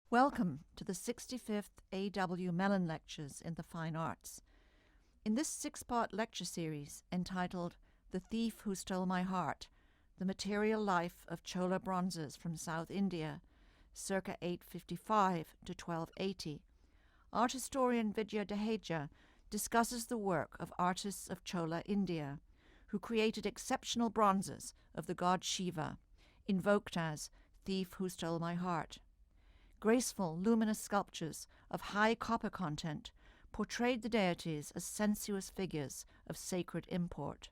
Welcome to the 65th A.W. Mellon Lectures in the Fine Arts. In this six-part lecture series entitled The Thief Who Stole My Heart, The Material Life of Chola Bronzes from South India, circa 855 to 1280, art historian Vidya Dehejia discusses the work of artists of Chola India, who created exceptional bronzes of the god Shiva, invoked as Thief Who Stole My Heart. Graceful, luminous sculptures of high copper content portrayed the deities as sensuous figures of sacred import.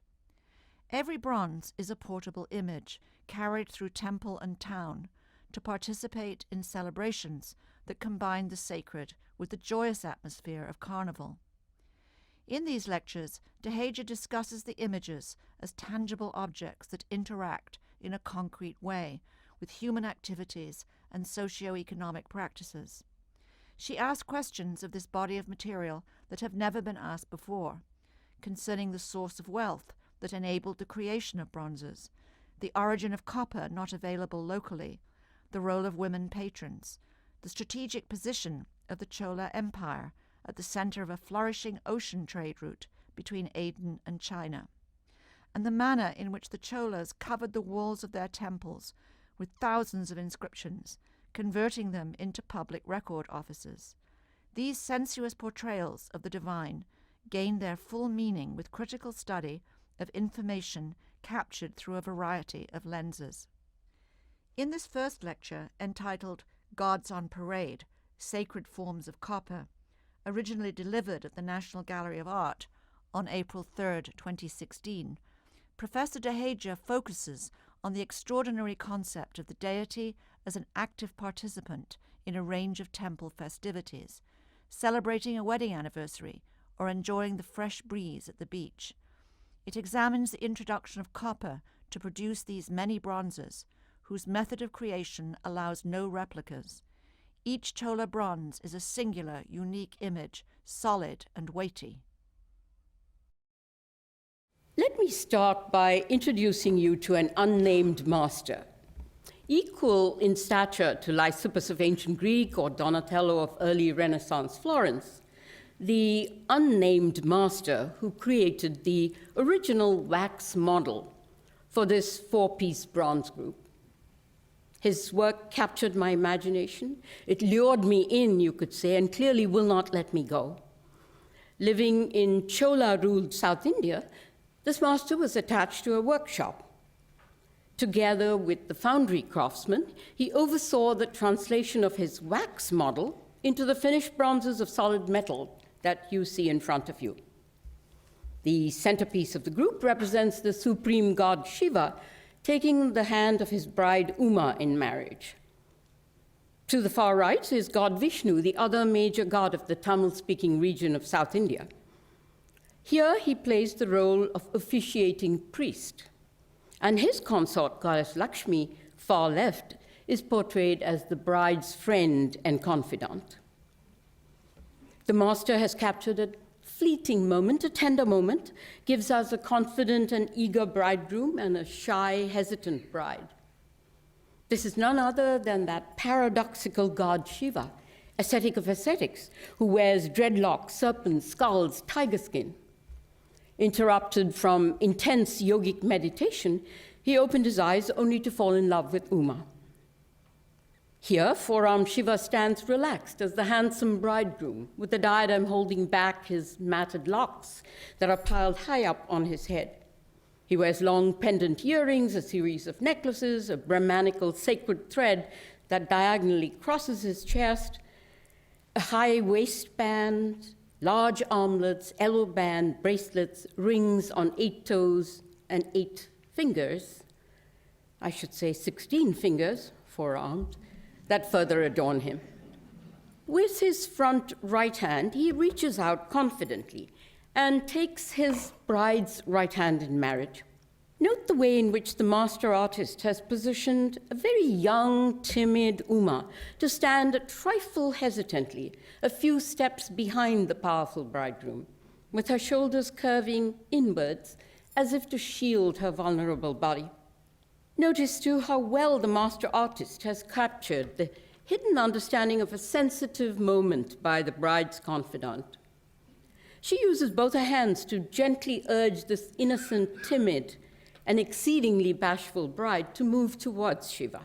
Every bronze is a portable image carried through temple and town to participate in celebrations that combine the sacred with the joyous atmosphere of carnival. In these lectures, Dehejia discusses the images as tangible objects that interact in a concrete way with human activities and socioeconomic practices. She asks questions of this body of material that have never been asked before, concerning the source of wealth that enabled the creation of bronzes, the origin of copper not available locally, the role of women patrons, the strategic position of the Chola Empire at the center of a flourishing ocean trade route between Aden and China, and the manner in which the Cholas covered the walls of their temples with thousands of inscriptions, converting them into public record offices. These sensuous portrayals of the divine gain their full meaning with critical study of information captured through a variety of lenses. In this first lecture, entitled Gods on Parade, Sacred Forms of Copper, originally delivered at the National Gallery of Art on April 3, 2016, Professor Dehejia focuses on the extraordinary concept of the deity as an active participant in a range of temple festivities, celebrating a wedding anniversary or enjoying the fresh breeze at the beach. It examines the introduction of copper to produce these many bronzes, whose method of creation allows no replicas. Each Chola bronze is a singular, unique image, solid and weighty. Let me start by introducing you to an unnamed master. Equal in stature to Lysippus of ancient Greek or Donatello of early Renaissance Florence, the unnamed master who created the original wax model for this four-piece bronze group. His work captured my imagination. It lured me in, you could say, and clearly will not let me go. Living in Chola-ruled South India, this master was attached to a workshop. Together with the foundry craftsman, he oversaw the translation of his wax model into the finished bronzes of solid metal that you see in front of you. The centerpiece of the group represents the supreme god Shiva taking the hand of his bride Uma in marriage. To the far right is god Vishnu, the other major god of the Tamil-speaking region of South India. Here he plays the role of officiating priest, and his consort, goddess Lakshmi, far left, is portrayed as the bride's friend and confidant. The master has captured a fleeting moment, a tender moment, gives us a confident and eager bridegroom and a shy, hesitant bride. This is none other than that paradoxical god Shiva, ascetic of ascetics, who wears dreadlocks, serpents, skulls, tiger skin. Interrupted from intense yogic meditation, he opened his eyes only to fall in love with Uma. Here, forearm Shiva stands relaxed as the handsome bridegroom, with the diadem holding back his matted locks that are piled high up on his head. He wears long pendant earrings, a series of necklaces, a Brahmanical sacred thread that diagonally crosses his chest, a high waistband, large armlets, elbow band, bracelets, rings on 8 toes and 8 fingers, I should say 16 fingers, forearmed, that further adorn him. With his front right hand, he reaches out confidently and takes his bride's right hand in marriage. Note the way in which the master artist has positioned a very young, timid Uma to stand a trifle hesitantly, a few steps behind the powerful bridegroom, with her shoulders curving inwards as if to shield her vulnerable body. Notice, too, how well the master artist has captured the hidden understanding of a sensitive moment by the bride's confidant. She uses both her hands to gently urge this innocent, timid, and exceedingly bashful bride to move towards Shiva.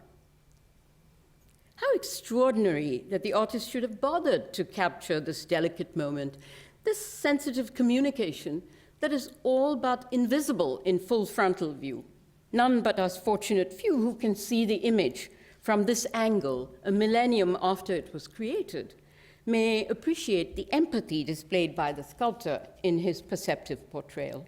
How extraordinary that the artist should have bothered to capture this delicate moment, this sensitive communication that is all but invisible in full frontal view. None but us fortunate few who can see the image from this angle, a millennium after it was created, may appreciate the empathy displayed by the sculptor in his perceptive portrayal.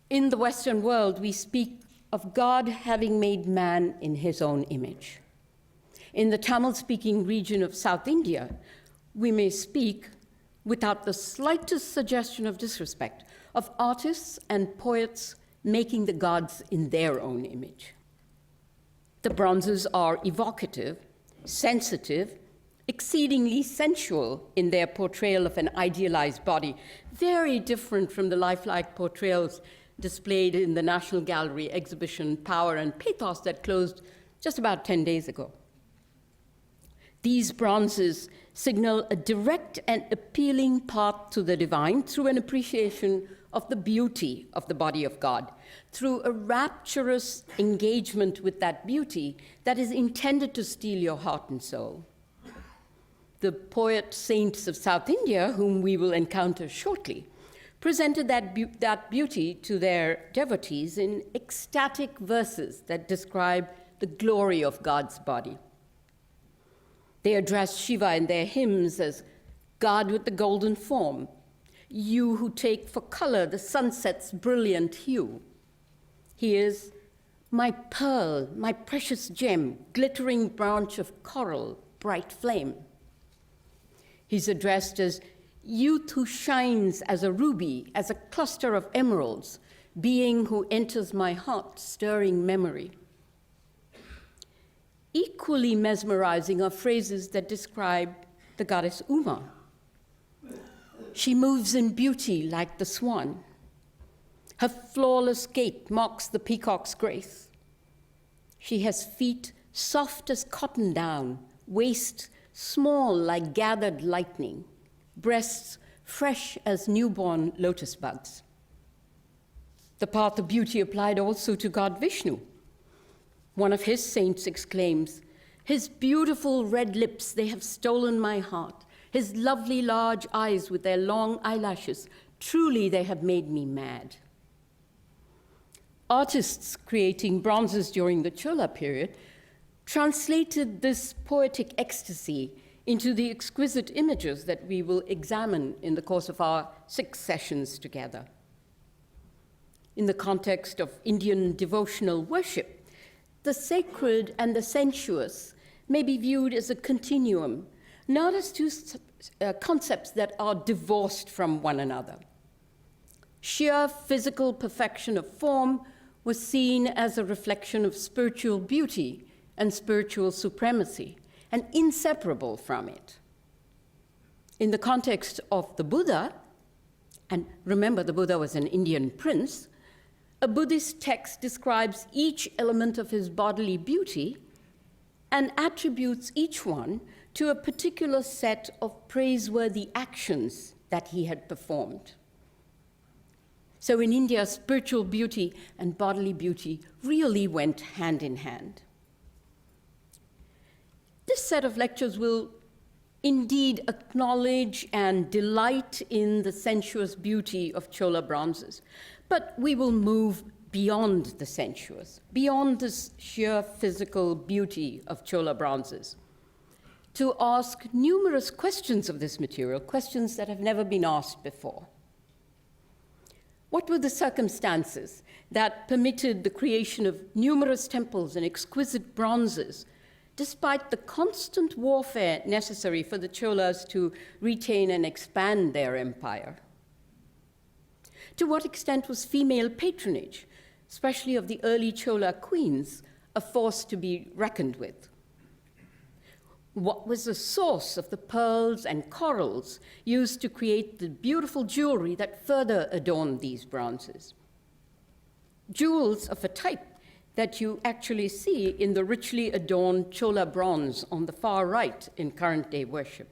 In the Western world, we speak of God having made man in his own image. In the Tamil-speaking region of South India, we may speak, without the slightest suggestion of disrespect, of artists and poets making the gods in their own image. The bronzes are evocative, sensitive, exceedingly sensual in their portrayal of an idealized body, very different from the lifelike portrayals displayed in the National Gallery exhibition Power and Pathos that closed just about 10 days ago. These bronzes signal a direct and appealing path to the divine through an appreciation of the beauty of the body of God, through a rapturous engagement with that beauty that is intended to steal your heart and soul. The poet saints of South India, whom we will encounter shortly, presented that beauty to their devotees in ecstatic verses that describe the glory of God's body. They addressed Shiva in their hymns as God with the golden form, you who take for color the sunset's brilliant hue. He is my pearl, my precious gem, glittering branch of coral, bright flame. He's addressed as youth who shines as a ruby, as a cluster of emeralds, being who enters my heart, stirring memory. Equally mesmerizing are phrases that describe the goddess Uma. She moves in beauty like the swan. Her flawless gait marks the peacock's grace. She has feet soft as cotton down, waist small like gathered lightning, breasts fresh as newborn lotus buds. The path of beauty applied also to God Vishnu. One of his saints exclaims, his beautiful red lips, they have stolen my heart. His lovely large eyes with their long eyelashes, truly they have made me mad. Artists creating bronzes during the Chola period translated this poetic ecstasy into the exquisite images that we will examine in the course of our 6 sessions together. In the context of Indian devotional worship, the sacred and the sensuous may be viewed as a continuum, not as two concepts that are divorced from one another. Sheer physical perfection of form was seen as a reflection of spiritual beauty and spiritual supremacy, and inseparable from it. In the context of the Buddha, and remember the Buddha was an Indian prince, a Buddhist text describes each element of his bodily beauty and attributes each one to a particular set of praiseworthy actions that he had performed. So in India, spiritual beauty and bodily beauty really went hand in hand. This set of lectures will indeed acknowledge and delight in the sensuous beauty of Chola bronzes, but we will move beyond the sensuous, beyond this sheer physical beauty of Chola bronzes, to ask numerous questions of this material, questions that have never been asked before. What were the circumstances that permitted the creation of numerous temples and exquisite bronzes, despite the constant warfare necessary for the Cholas to retain and expand their empire? To what extent was female patronage, especially of the early Chola queens, a force to be reckoned with? What was the source of the pearls and corals used to create the beautiful jewelry that further adorned these bronzes? Jewels of a type that you actually see in the richly adorned Chola bronze on the far right in current-day worship.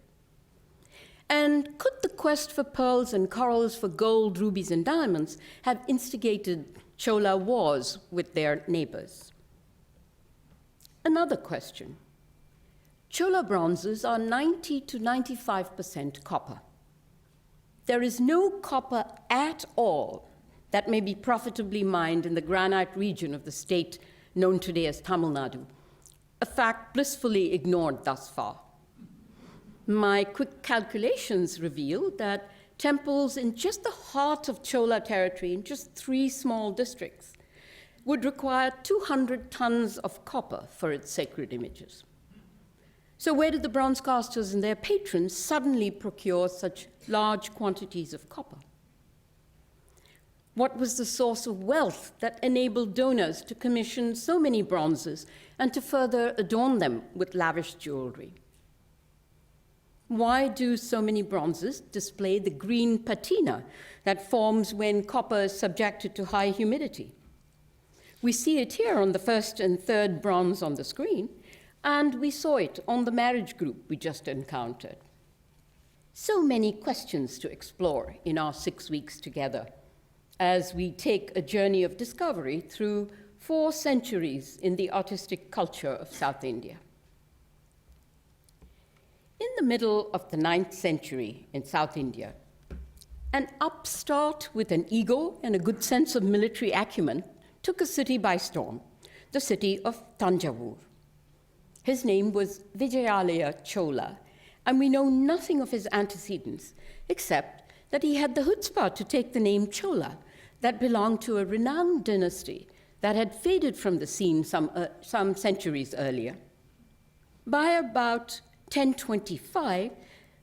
And could the quest for pearls and corals, for gold, rubies, and diamonds have instigated Chola wars with their neighbors? Another question. Chola bronzes are 90 to 95% copper. There is no copper at all that may be profitably mined in the granite region of the state known today as Tamil Nadu, a fact blissfully ignored thus far. My quick calculations reveal that temples in just the heart of Chola territory, in just 3 small districts, would require 200 tons of copper for its sacred images. So where did the bronze casters and their patrons suddenly procure such large quantities of copper? What was the source of wealth that enabled donors to commission so many bronzes and to further adorn them with lavish jewelry? Why do so many bronzes display the green patina that forms when copper is subjected to high humidity? We see it here on the first and third bronze on the screen, and we saw it on the marriage group we just encountered. So many questions to explore in our 6 weeks together as we take a journey of discovery through 4 centuries in the artistic culture of South India. In the middle of the 9th century in South India, an upstart with an ego and a good sense of military acumen took a city by storm, the city of Tanjavur. His name was Vijayalaya Chola, and we know nothing of his antecedents except that he had the chutzpah to take the name Chola that belonged to a renowned dynasty that had faded from the scene some centuries earlier. By about 1025,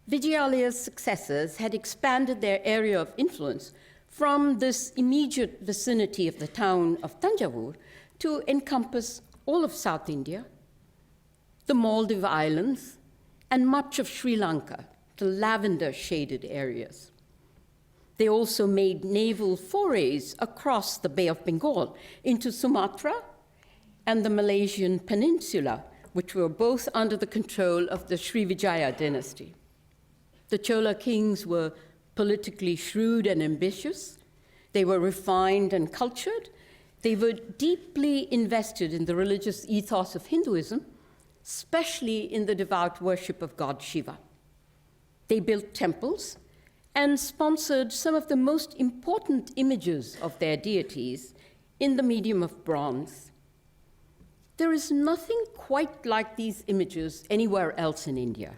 Vijayalaya's successors had expanded their area of influence from this immediate vicinity of the town of Tanjavur to encompass all of South India, the Maldive Islands, and much of Sri Lanka, the lavender-shaded areas. They also made naval forays across the Bay of Bengal into Sumatra and the Malaysian peninsula, which were both under the control of the Srivijaya dynasty. The Chola kings were politically shrewd and ambitious. They were refined and cultured. They were deeply invested in the religious ethos of Hinduism, especially in the devout worship of god Shiva. They built temples and sponsored some of the most important images of their deities in the medium of bronze. There is nothing quite like these images anywhere else in India.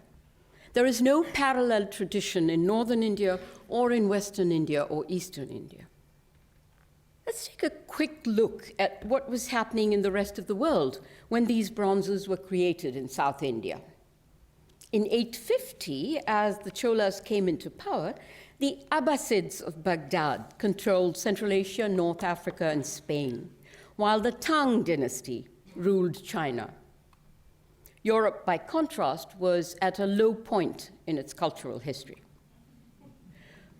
There is no parallel tradition in northern India or in western India or eastern India. Let's take a quick look at what was happening in the rest of the world when these bronzes were created in South India. In 850, as the Cholas came into power, the Abbasids of Baghdad controlled Central Asia, North Africa, and Spain, while the Tang dynasty ruled China. Europe, by contrast, was at a low point in its cultural history.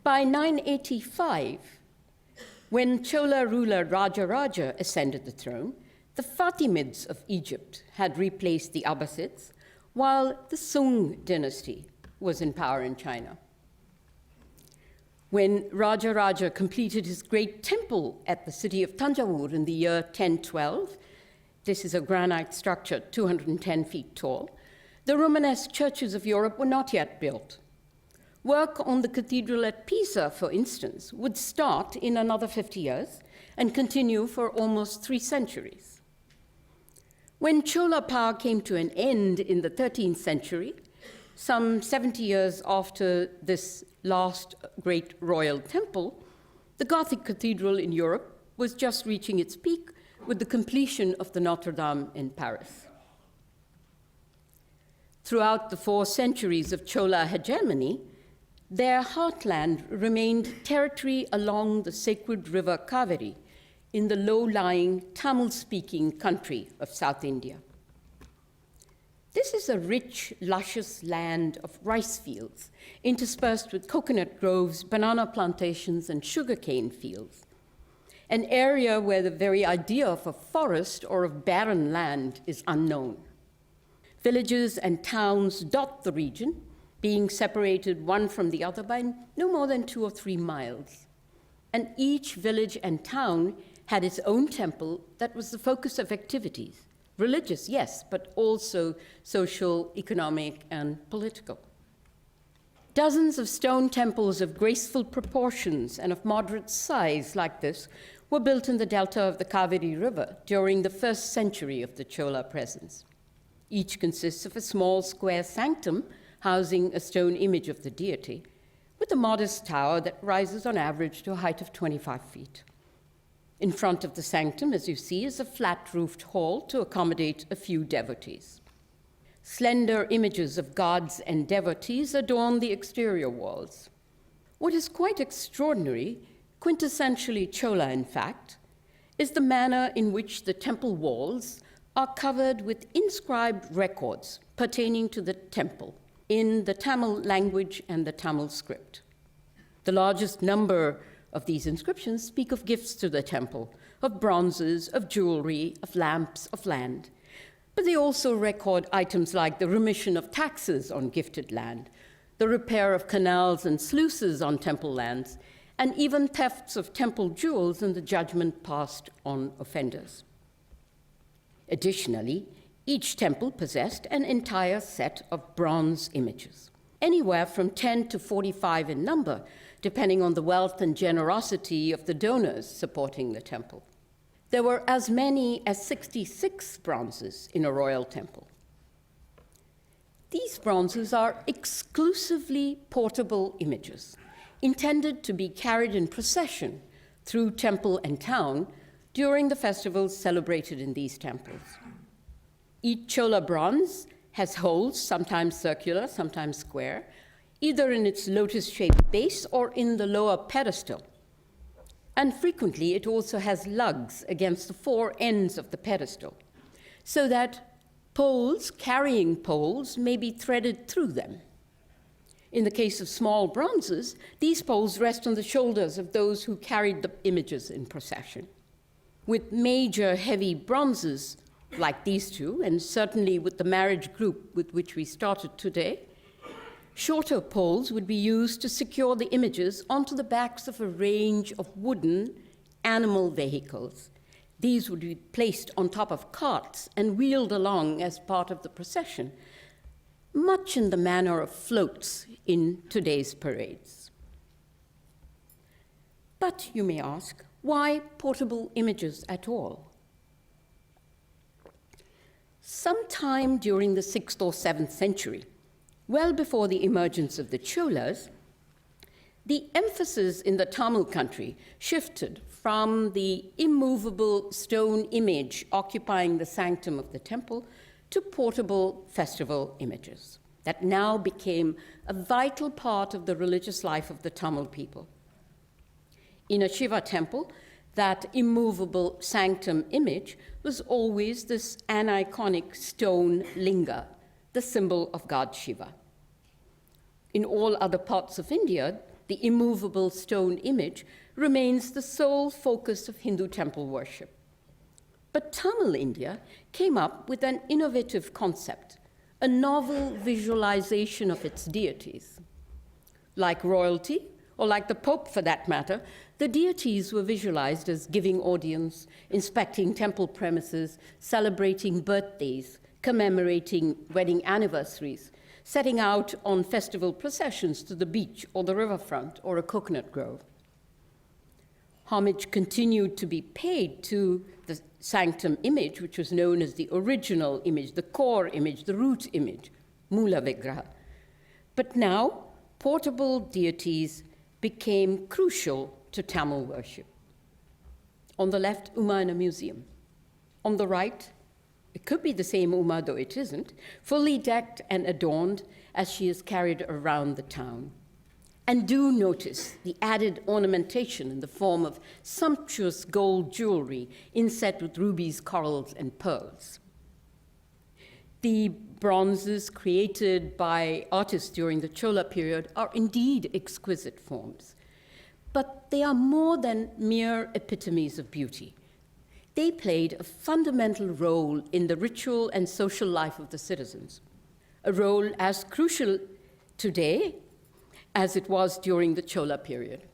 By 985, when Chola ruler Rajaraja ascended the throne, the Fatimids of Egypt had replaced the Abbasids, while the Sung dynasty was in power in China. When Rajaraja completed his great temple at the city of Tanjavur in the year 1012, this is a granite structure 210 feet tall, the Romanesque churches of Europe were not yet built. Work on the cathedral at Pisa, for instance, would start in another 50 years and continue for almost 3 centuries. When Chola power came to an end in the 13th century, some 70 years after this last great royal temple, the Gothic cathedral in Europe was just reaching its peak with the completion of the Notre Dame in Paris. Throughout the 4 centuries of Chola hegemony, their heartland remained territory along the sacred river Kaveri in the low-lying Tamil-speaking country of South India. This is a rich, luscious land of rice fields, interspersed with coconut groves, banana plantations, and sugarcane fields. an area where the very idea of a forest or of barren land is unknown. Villages and towns dot the region, being separated one from the other by no more than 2 or 3 miles. And each village and town had its own temple that was the focus of activities. Religious, yes, but also social, economic, and political. Dozens of stone temples of graceful proportions and of moderate size like this were built in the delta of the Kaveri River during the 1st century of the Chola presence. Each consists of a small square sanctum housing a stone image of the deity, with a modest tower that rises on average to a height of 25 feet. In front of the sanctum, as you see, is a flat-roofed hall to accommodate a few devotees. Slender images of gods and devotees adorn the exterior walls. What is quite extraordinary, quintessentially Chola in fact, is the manner in which the temple walls are covered with inscribed records pertaining to the temple in the Tamil language and the Tamil script. The largest number of these inscriptions speak of gifts to the temple, of bronzes, of jewelry, of lamps, of land. But they also record items like the remission of taxes on gifted land, the repair of canals and sluices on temple lands, and even thefts of temple jewels and the judgment passed on offenders. Additionally, each temple possessed an entire set of bronze images, anywhere from 10 to 45 in number, depending on the wealth and generosity of the donors supporting the temple. There were as many as 66 bronzes in a royal temple. These bronzes are exclusively portable images, intended to be carried in procession through temple and town during the festivals celebrated in these temples. Each Chola bronze has holes, sometimes circular, sometimes square, either in its lotus-shaped base or in the lower pedestal. And frequently, it also has lugs against the 4 ends of the pedestal, so that poles, carrying poles, may be threaded through them. In the case of small bronzes, these poles rest on the shoulders of those who carried the images in procession. With major heavy bronzes like these two, and certainly with the marriage group with which we started today, shorter poles would be used to secure the images onto the backs of a range of wooden animal vehicles. These would be placed on top of carts and wheeled along as part of the procession, much in the manner of floats in today's parades. But you may ask, why portable images at all? Sometime during the 6th or 7th century, well before the emergence of the Cholas, the emphasis in the Tamil country shifted from the immovable stone image occupying the sanctum of the temple to portable festival images that now became a vital part of the religious life of the Tamil people. In a Shiva temple, that immovable sanctum image was always this aniconic stone linga, the symbol of God Shiva. In all other parts of India, the immovable stone image remains the sole focus of Hindu temple worship. But Tamil India came up with an innovative concept, a novel visualization of its deities. Like royalty, or like the Pope for that matter, the deities were visualized as giving audience, inspecting temple premises, celebrating birthdays, commemorating wedding anniversaries, setting out on festival processions to the beach or the riverfront or a coconut grove. Homage continued to be paid to the sanctum image, which was known as the original image, the core image, the root image, Mula Vigraha. But now, portable deities became crucial to Tamil worship. On the left, Uma in a museum. On the right, it could be the same Uma, though it isn't, fully decked and adorned as she is carried around the town. And do notice the added ornamentation in the form of sumptuous gold jewelry inset with rubies, corals, and pearls. The bronzes created by artists during the Chola period are indeed exquisite forms. but they are more than mere epitomes of beauty. They played a fundamental role in the ritual and social life of the citizens, a role as crucial today as it was during the Chola period.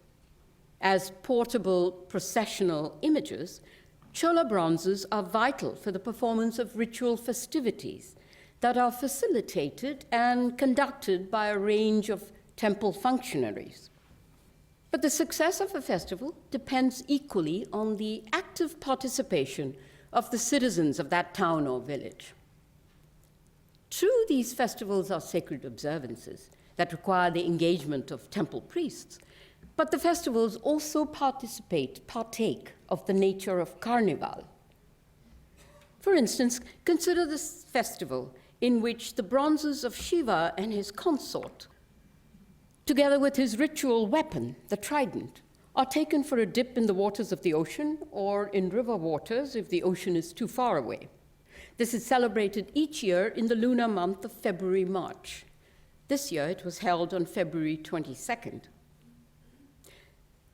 As portable processional images, Chola bronzes are vital for the performance of ritual festivities that are facilitated and conducted by a range of temple functionaries. But the success of a festival depends equally on the active participation of the citizens of that town or village. True, these festivals are sacred observances that require the engagement of temple priests, but the festivals also partake of the nature of carnival. For instance, consider this festival in which the bronzes of Shiva and his consort, together with his ritual weapon, the trident, are taken for a dip in the waters of the ocean or in river waters if the ocean is too far away. This is celebrated each year in the lunar month of February-March. This year it was held on February 22nd.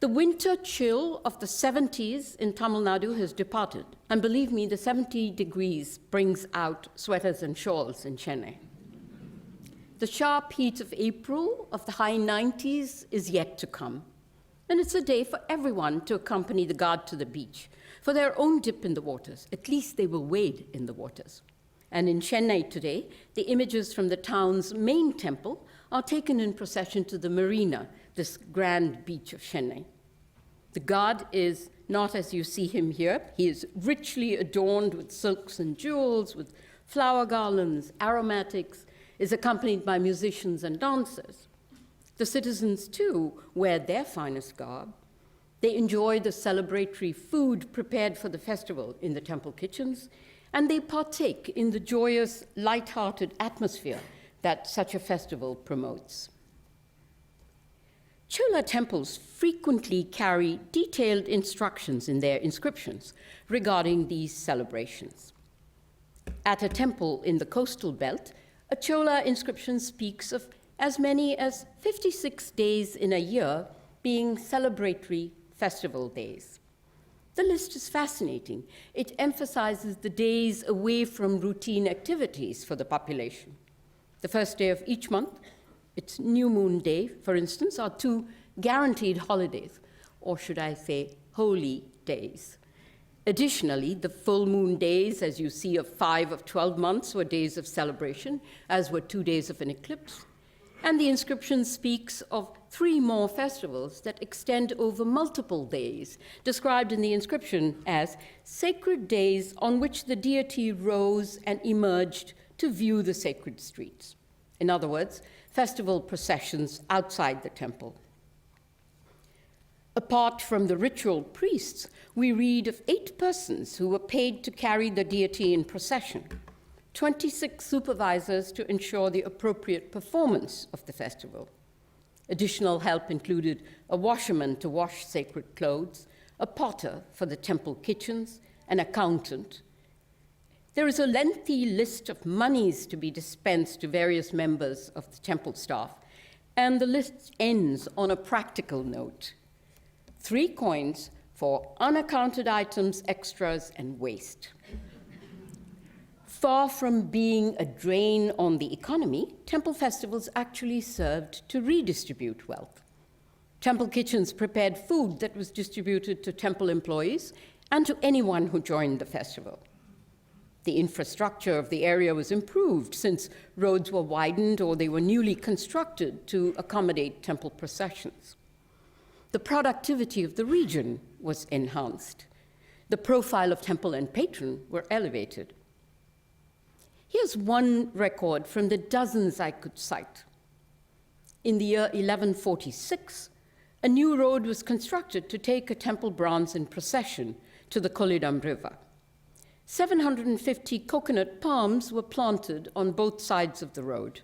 The winter chill of the 70s in Tamil Nadu has departed, and believe me, the 70 degrees brings out sweaters and shawls in Chennai. The sharp heat of April of the high 90s is yet to come, and it's a day for everyone to accompany the god to the beach for their own dip in the waters. At least they will wade in the waters. And in Chennai today, the images from the town's main temple are taken in procession to the marina, this grand beach of Chennai. The god is not as you see him here. He is richly adorned with silks and jewels, with flower garlands, aromatics, is accompanied by musicians and dancers. The citizens, too, wear their finest garb. They enjoy the celebratory food prepared for the festival in the temple kitchens, and they partake in the joyous, light-hearted atmosphere that such a festival promotes. Chola temples frequently carry detailed instructions in their inscriptions regarding these celebrations. At a temple in the coastal belt, a Chola inscription speaks of as many as 56 days in a year being celebratory festival days. The list is fascinating. It emphasizes the days away from routine activities for the population. The first day of each month, its new moon day, for instance, are two guaranteed holidays, or should I say, holy days. Additionally, the full moon days, as you see, of 5 of 12 months were days of celebration, as were 2 days of an eclipse. And the inscription speaks of 3 more festivals that extend over multiple days, described in the inscription as sacred days on which the deity rose and emerged to view the sacred streets. In other words, festival processions outside the temple. Apart from the ritual priests, we read of 8 persons who were paid to carry the deity in procession, 26 supervisors to ensure the appropriate performance of the festival. Additional help included a washerman to wash sacred clothes, a potter for the temple kitchens, an accountant. There is a lengthy list of monies to be dispensed to various members of the temple staff, and the list ends on a practical note: 3 coins for unaccounted items, extras, and waste. Far from being a drain on the economy, temple festivals actually served to redistribute wealth. Temple kitchens prepared food that was distributed to temple employees and to anyone who joined the festival. The infrastructure of the area was improved since roads were widened or they were newly constructed to accommodate temple processions. The productivity of the region was enhanced. The profile of temple and patron were elevated. Here's one record from the dozens I could cite. In the year 1146, a new road was constructed to take a temple bronze in procession to the Kolidam River. 750 coconut palms were planted on both sides of the road,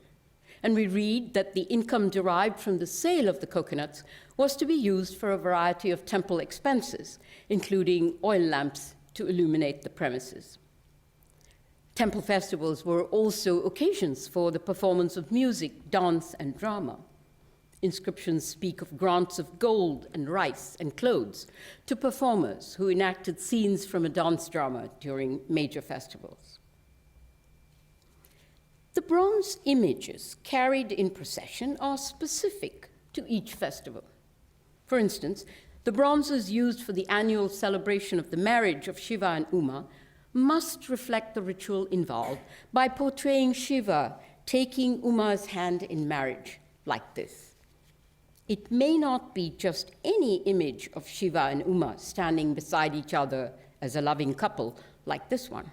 and we read that the income derived from the sale of the coconuts was to be used for a variety of temple expenses, including oil lamps to illuminate the premises. Temple festivals were also occasions for the performance of music, dance, and drama. Inscriptions speak of grants of gold and rice and clothes to performers who enacted scenes from a dance drama during major festivals. The bronze images carried in procession are specific to each festival. For instance, the bronzes used for the annual celebration of the marriage of Shiva and Uma must reflect the ritual involved by portraying Shiva taking Uma's hand in marriage, like this. It may not be just any image of Shiva and Uma standing beside each other as a loving couple, like this one.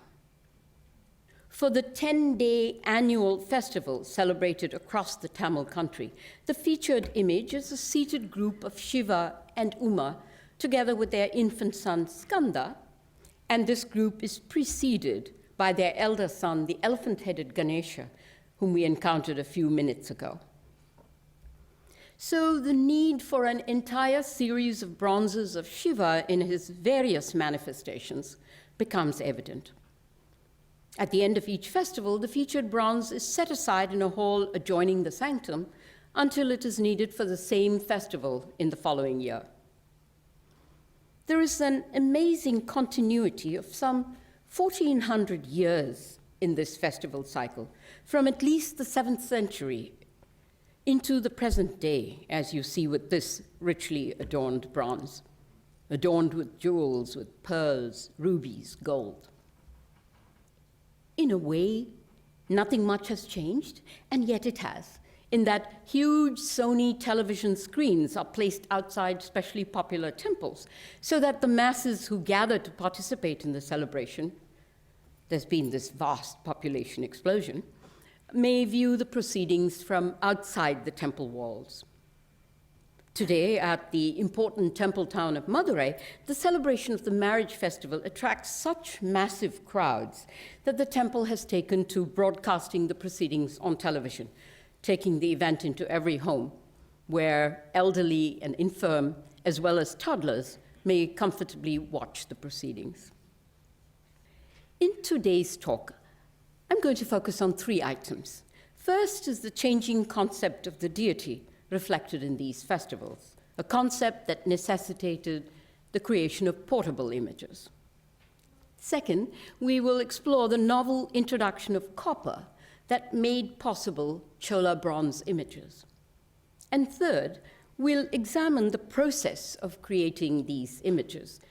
For the 10-day annual festival celebrated across the Tamil country, the featured image is a seated group of Shiva and Uma, together with their infant son Skanda, and this group is preceded by their elder son, the elephant-headed Ganesha, whom we encountered a few minutes ago. So the need for an entire series of bronzes of Shiva in his various manifestations becomes evident. At the end of each festival, the featured bronze is set aside in a hall adjoining the sanctum until it is needed for the same festival in the following year. There is an amazing continuity of some 1,400 years in this festival cycle, from at least the 7th century into the present day, as you see with this richly adorned bronze, adorned with jewels, with pearls, rubies, gold. In a way, nothing much has changed, and yet it has, in that huge Sony television screens are placed outside specially popular temples so that the masses who gather to participate in the celebration, there's been this vast population explosion, may view the proceedings from outside the temple walls. Today, at the important temple town of Madurai, the celebration of the marriage festival attracts such massive crowds that the temple has taken to broadcasting the proceedings on television, taking the event into every home, where elderly and infirm, as well as toddlers, may comfortably watch the proceedings. In today's talk, I'm going to focus on 3 items. First is the changing concept of the deity reflected in these festivals, a concept that necessitated the creation of portable images. Second, we will explore the novel introduction of copper that made possible Chola bronze images. And third, we'll examine the process of creating these images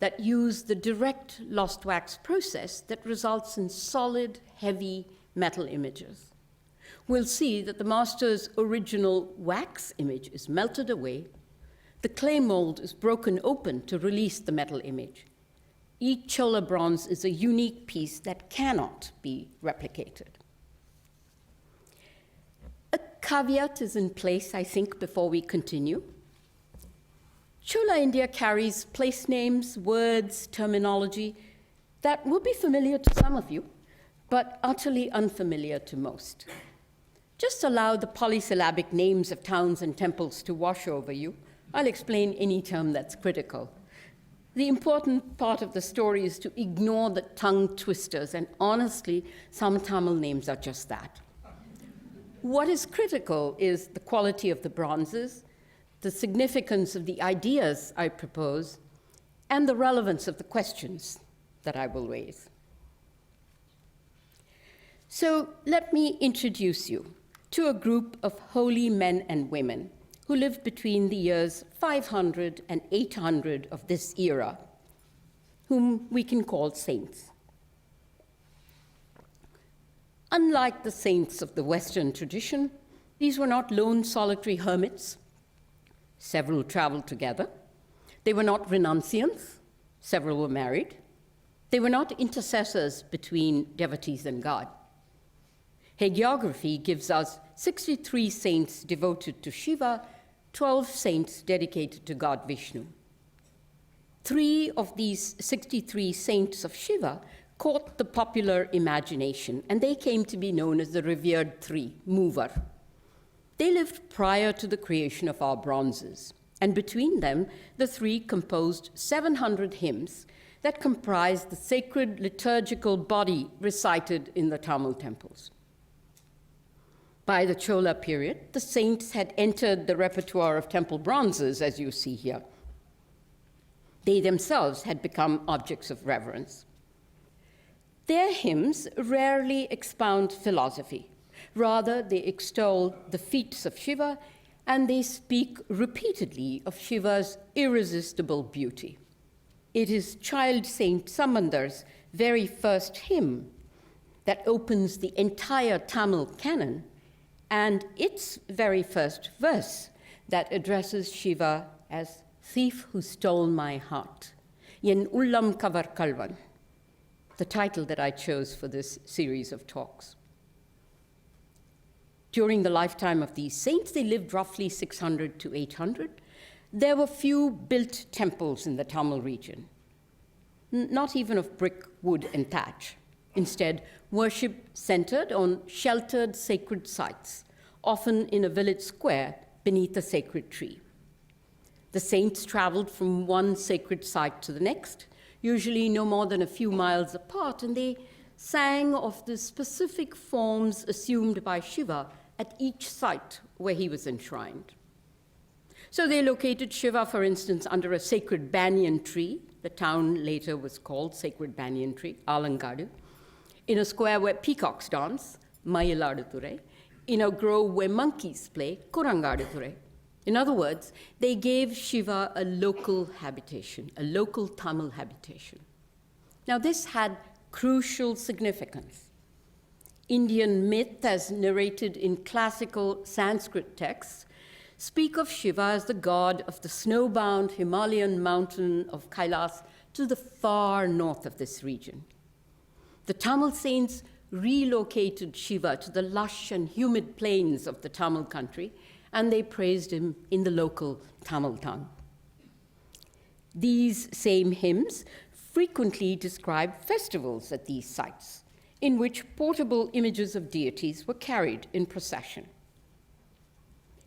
that use the direct lost wax process that results in solid, heavy metal images. We'll see that the master's original wax image is melted away, the clay mold is broken open to release the metal image. Each Chola bronze is a unique piece that cannot be replicated. A caveat is in place, I think, before we continue. Chola India carries place names, words, terminology that will be familiar to some of you, but utterly unfamiliar to most. Just allow the polysyllabic names of towns and temples to wash over you. I'll explain any term that's critical. The important part of the story is to ignore the tongue twisters, and honestly, some Tamil names are just that. What is critical is the quality of the bronzes, the significance of the ideas I propose, and the relevance of the questions that I will raise. So let me introduce you to a group of holy men and women who lived between the years 500 and 800 of this era, whom we can call saints. Unlike the saints of the Western tradition, these were not lone solitary hermits. Several traveled together. They were not renunciants. Several were married. They were not intercessors between devotees and God. Hagiography gives us 63 saints devoted to Shiva, 12 saints dedicated to God Vishnu. 3 of these 63 saints of Shiva caught the popular imagination, and they came to be known as the revered 3, Mover. They lived prior to the creation of our bronzes, and between them, the 3 composed 700 hymns that comprised the sacred liturgical body recited in the Tamil temples. By the Chola period, the saints had entered the repertoire of temple bronzes, as you see here. They themselves had become objects of reverence. Their hymns rarely expound philosophy. Rather, they extol the feats of Shiva, and they speak repeatedly of Shiva's irresistible beauty. It is child Saint Samandar's very first hymn that opens the entire Tamil canon, and its very first verse that addresses Shiva as thief who stole my heart, yen ullam kavar kalvan, the title that I chose for this series of talks. During the lifetime of these saints, they lived roughly 600 to 800. There were few built temples in the Tamil region, not even of brick, wood, and thatch. Instead, worship centered on sheltered sacred sites, often in a village square beneath a sacred tree. The saints traveled from one sacred site to the next, usually no more than a few miles apart, and they sang of the specific forms assumed by Shiva at each site where he was enshrined. So they located Shiva, for instance, under a sacred banyan tree. The town later was called Sacred Banyan Tree, Alangadu, in a square where peacocks dance, Mayiladuture, in a grove where monkeys play, Kurangaduture. In other words, they gave Shiva a local habitation, a local Tamil habitation. Now, this had crucial significance. Indian myth, as narrated in classical Sanskrit texts, speak of Shiva as the god of the snowbound Himalayan mountain of Kailas to the far north of this region. The Tamil saints relocated Shiva to the lush and humid plains of the Tamil country, and they praised him in the local Tamil tongue. These same hymns frequently describe festivals at these sites, in which portable images of deities were carried in procession.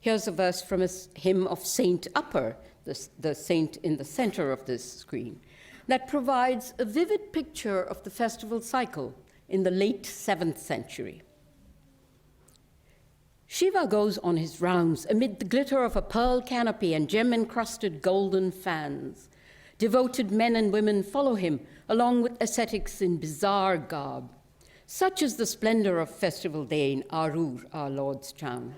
Here's a verse from a hymn of Saint Upper, the saint in the center of this screen, that provides a vivid picture of the festival cycle in the late 7th century. Shiva goes on his rounds amid the glitter of a pearl canopy and gem-encrusted golden fans. Devoted men and women follow him, along with ascetics in bizarre garb. Such is the splendor of festival day in Arur, our Lord's town.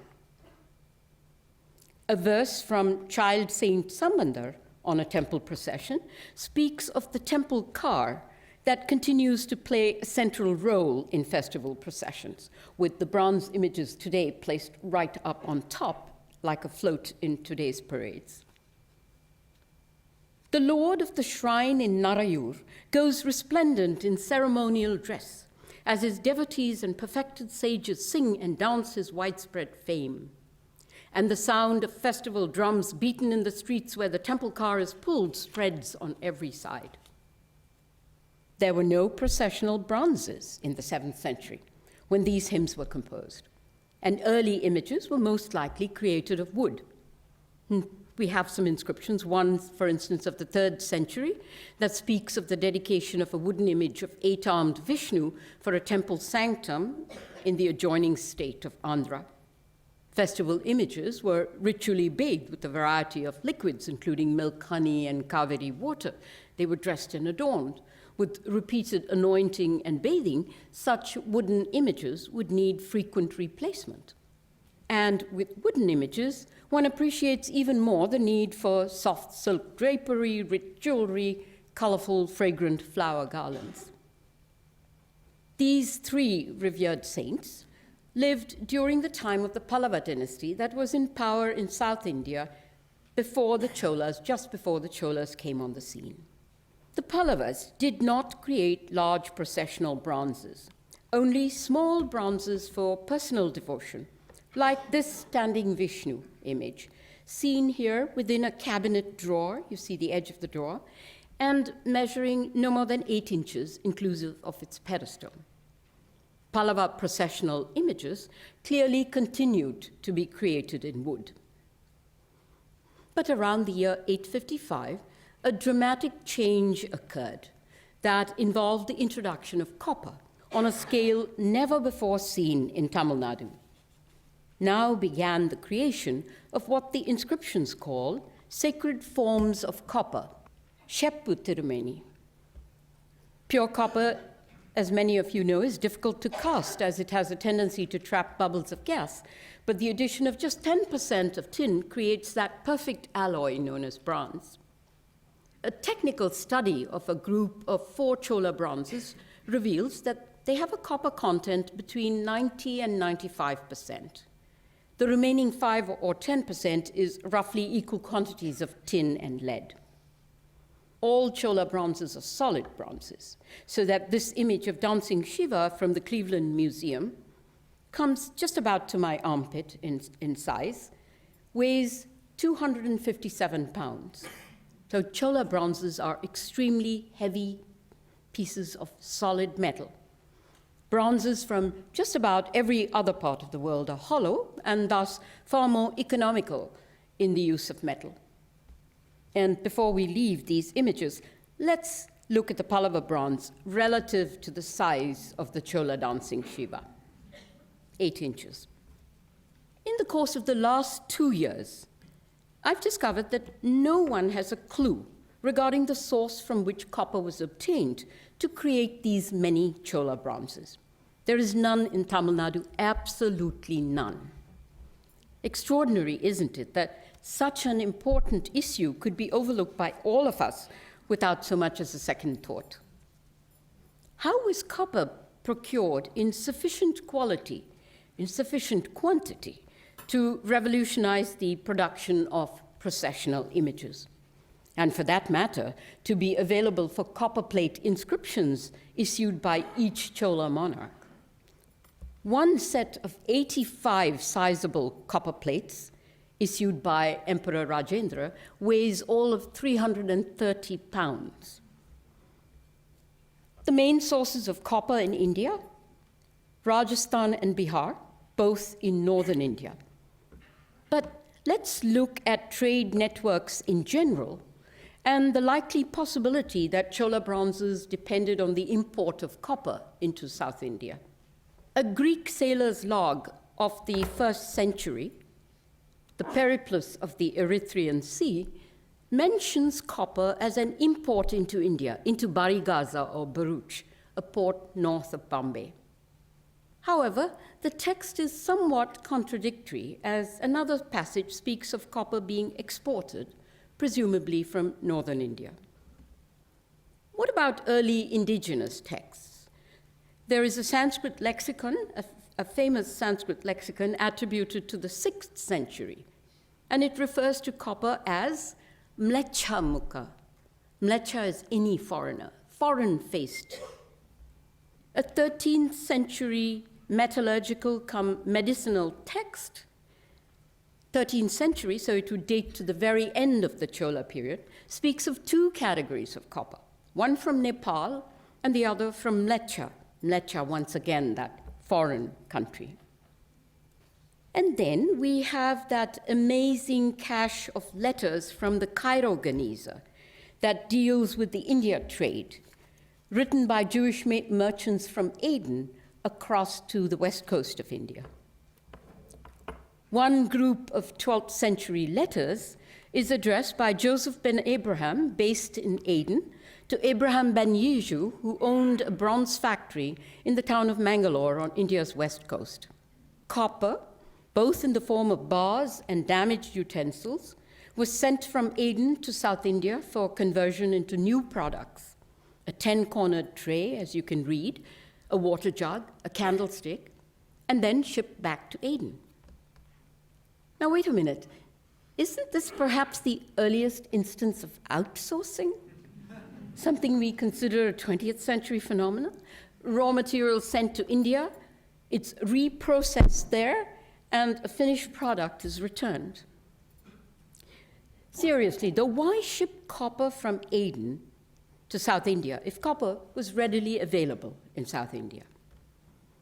A verse from child Saint Samandar on a temple procession speaks of the temple car that continues to play a central role in festival processions, with the bronze images today placed right up on top, like a float in today's parades. The Lord of the shrine in Narayur goes resplendent in ceremonial dress, as his devotees and perfected sages sing and dance his widespread fame. And the sound of festival drums beaten in the streets where the temple car is pulled spreads on every side. There were no processional bronzes in the 7th century when these hymns were composed, and early images were most likely created of wood. We have some inscriptions, one, for instance, of the 3rd century, that speaks of the dedication of a wooden image of 8-armed Vishnu for a temple sanctum in the adjoining state of Andhra. Festival images were ritually bathed with a variety of liquids, including milk, honey, and Kaveri water. They were dressed and adorned. With repeated anointing and bathing, such wooden images would need frequent replacement. And with wooden images, one appreciates even more the need for soft silk drapery, rich jewelry, colorful, fragrant flower garlands. These 3 revered saints lived during the time of the Pallava dynasty that was in power in South India before the Cholas, just before the Cholas came on the scene. The Pallavas did not create large processional bronzes, only small bronzes for personal devotion, like this standing Vishnu image, seen here within a cabinet drawer, you see the edge of the drawer, and measuring no more than 8 inches, inclusive of its pedestal. Pallava processional images clearly continued to be created in wood. But around the year 855, a dramatic change occurred that involved the introduction of copper on a scale never before seen in Tamil Nadu. now began the creation of what the inscriptions call sacred forms of copper, Sheppu Tirumeni. Pure copper, as many of you know, is difficult to cast as it has a tendency to trap bubbles of gas, but the addition of just 10% of tin creates that perfect alloy known as bronze. A technical study of a group of 4 Chola bronzes reveals that they have a copper content between 90 and 95%. The remaining 5 or 10% is roughly equal quantities of tin and lead. All Chola bronzes are solid bronzes, so that this image of dancing Shiva from the Cleveland Museum comes just about to my armpit in size, weighs 257 pounds. So Chola bronzes are extremely heavy pieces of solid metal. Bronzes from just about every other part of the world are hollow and thus far more economical in the use of metal. And before we leave these images, let's look at the Pallava bronze relative to the size of the Chola dancing Shiva, 8 inches. In the course of the last 2 years, I've discovered that no one has a clue regarding the source from which copper was obtained to create these many Chola bronzes. There is none in Tamil Nadu, absolutely none. Extraordinary, isn't it, that such an important issue could be overlooked by all of us without so much as a second thought? How is copper procured in sufficient quality, in sufficient quantity, to revolutionize the production of processional images? And for that matter, to be available for copperplate inscriptions issued by each Chola monarch. One set of 85 sizable copper plates issued by Emperor Rajendra weighs all of 330 pounds. The main sources of copper in India, Rajasthan and Bihar, both in northern India. But let's look at trade networks in general and the likely possibility that Chola bronzes depended on the import of copper into South India. A Greek sailor's log of the 1st century, the Periplus of the Erythraean Sea, mentions copper as an import into India, into Barigaza or Bharuch, a port north of Bombay. However, the text is somewhat contradictory, as another passage speaks of copper being exported, presumably from northern India. What about early indigenous texts? There is a Sanskrit lexicon, a famous Sanskrit lexicon attributed to the 6th century, and it refers to copper as mlecha mukha. Mlecha is any foreigner, foreign-faced. A 13th century metallurgical come medicinal text, 13th century, so it would date to the very end of the Chola period, speaks of 2 categories of copper, one from Nepal and the other from Mlecha. Mlecha, once again, that foreign country. And then we have that amazing cache of letters from the Cairo Geniza that deals with the India trade, written by Jewish merchants from Aden across to the west coast of India. One group of 12th century letters is addressed by Joseph ben Abraham, based in Aden, to Abraham ben Yeju, who owned a bronze factory in the town of Mangalore on India's west coast. Copper, both in the form of bars and damaged utensils, was sent from Aden to South India for conversion into new products. A 10-cornered tray, as you can read, a water jug, a candlestick, and then shipped back to Aden. Now, wait a minute. Isn't this perhaps the earliest instance of outsourcing? Something we consider a 20th century phenomenon? Raw materials sent to India, it's reprocessed there, and a finished product is returned. Seriously, though, why ship copper from Aden to South India if copper was readily available in South India?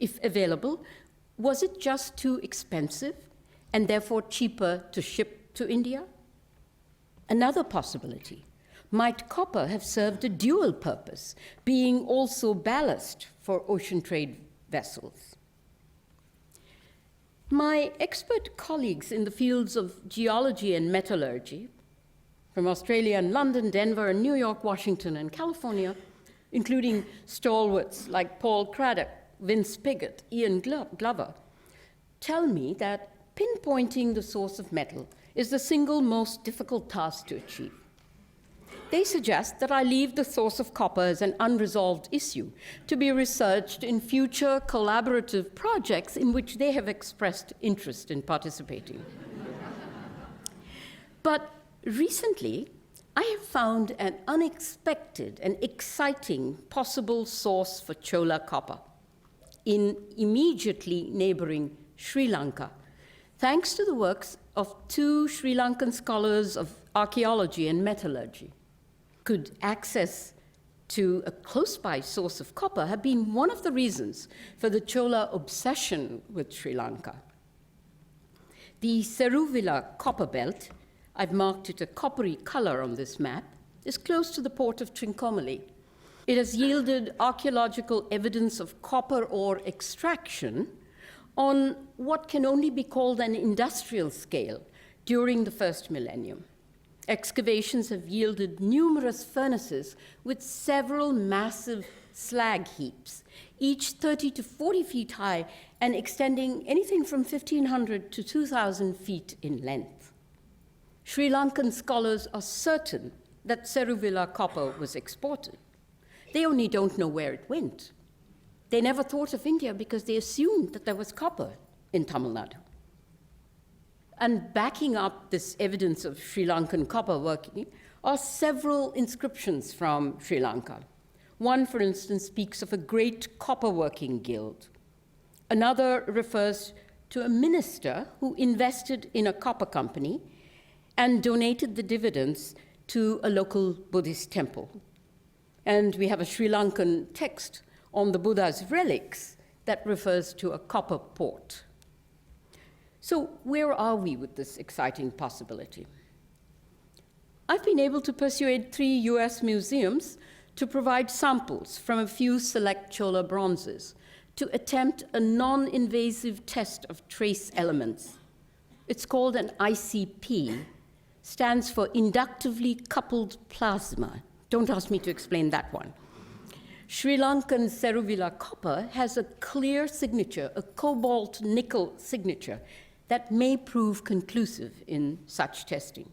If available, was it just too expensive and therefore cheaper to ship to India? Another possibility, might copper have served a dual purpose, being also ballast for ocean trade vessels? My expert colleagues in the fields of geology and metallurgy, from Australia and London, Denver and New York, Washington and California, including stalwarts like Paul Craddock, Vince Piggott, Ian Glover, tell me that pinpointing the source of metal is the single most difficult task to achieve. They suggest that I leave the source of copper as an unresolved issue to be researched in future collaborative projects in which they have expressed interest in participating. But recently, I have found an unexpected and exciting possible source for Chola copper in immediately neighboring Sri Lanka, thanks to the works of two Sri Lankan scholars of archaeology and metallurgy. Could access to a close-by source of copper have been one of the reasons for the Chola obsession with Sri Lanka. The Seruvilla copper belt, I've marked it a coppery color on this map, is close to the port of Trincomalee. It has yielded archaeological evidence of copper ore extraction on what can only be called an industrial scale during the first millennium. Excavations have yielded numerous furnaces with several massive slag heaps, each 30 to 40 feet high and extending anything from 1,500 to 2,000 feet in length. Sri Lankan scholars are certain that Seruvilla copper was exported. They only don't know where it went. They never thought of India because they assumed that there was copper in Tamil Nadu. And backing up this evidence of Sri Lankan copper working are several inscriptions from Sri Lanka. One, for instance, speaks of a great copper working guild. Another refers to a minister who invested in a copper company and donated the dividends to a local Buddhist temple. And we have a Sri Lankan text on the Buddha's relics that refers to a copper port. So where are we with this exciting possibility? I've been able to persuade 3 US museums to provide samples from a few select Chola bronzes to attempt a non-invasive test of trace elements. It's called an ICP, stands for inductively coupled plasma. Don't ask me to explain that one. Sri Lankan Seruvilla copper has a clear signature, a cobalt nickel signature, that may prove conclusive in such testing.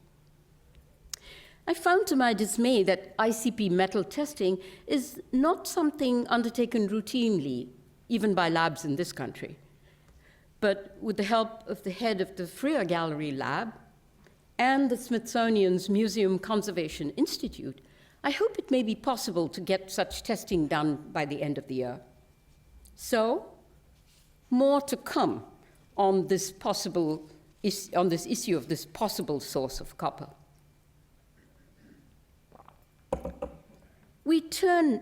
I found to my dismay that ICP metal testing is not something undertaken routinely, even by labs in this country. But with the help of the head of the Freer Gallery Lab and the Smithsonian's Museum Conservation Institute, I hope it may be possible to get such testing done by the end of the year. So, more to come on this issue of this possible source of copper. We turn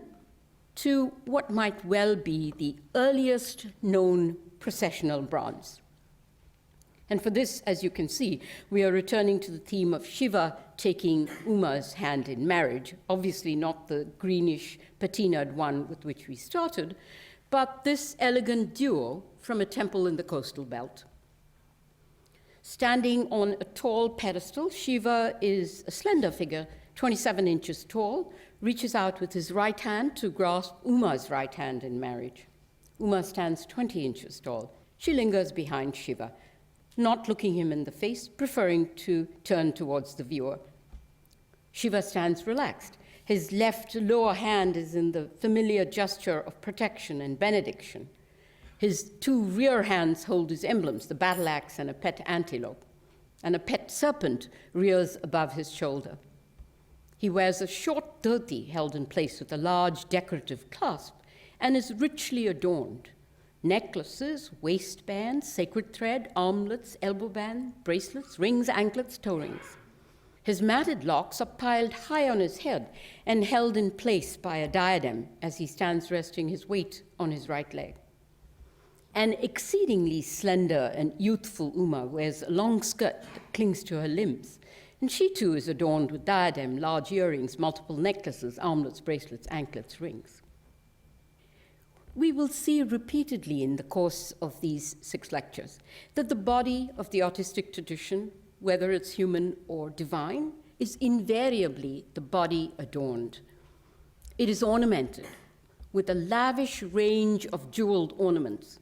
to what might well be the earliest known processional bronze. And for this, as you can see, we are returning to the theme of Shiva taking Uma's hand in marriage, obviously not the greenish patinaed one with which we started, but this elegant duo from a temple in the coastal belt. Standing on a tall pedestal, Shiva is a slender figure, 27 inches tall, reaches out with his right hand to grasp Uma's right hand in marriage. Uma stands 20 inches tall. She lingers behind Shiva, not looking him in the face, preferring to turn towards the viewer. Shiva stands relaxed. His left lower hand is in the familiar gesture of protection and benediction. His 2 rear hands hold his emblems, the battle axe and a pet antelope, and a pet serpent rears above his shoulder. He wears a short dhoti held in place with a large decorative clasp and is richly adorned. Necklaces, waistbands, sacred thread, armlets, elbow band, bracelets, rings, anklets, toe rings. His matted locks are piled high on his head and held in place by a diadem as he stands resting his weight on his right leg. An exceedingly slender and youthful Uma wears a long skirt that clings to her limbs, and she too is adorned with diadem, large earrings, multiple necklaces, armlets, bracelets, anklets, rings. we will see repeatedly in the course of these 6 lectures that the body of the artistic tradition, whether it's human or divine, is invariably the body adorned. It is ornamented with a lavish range of jeweled ornaments,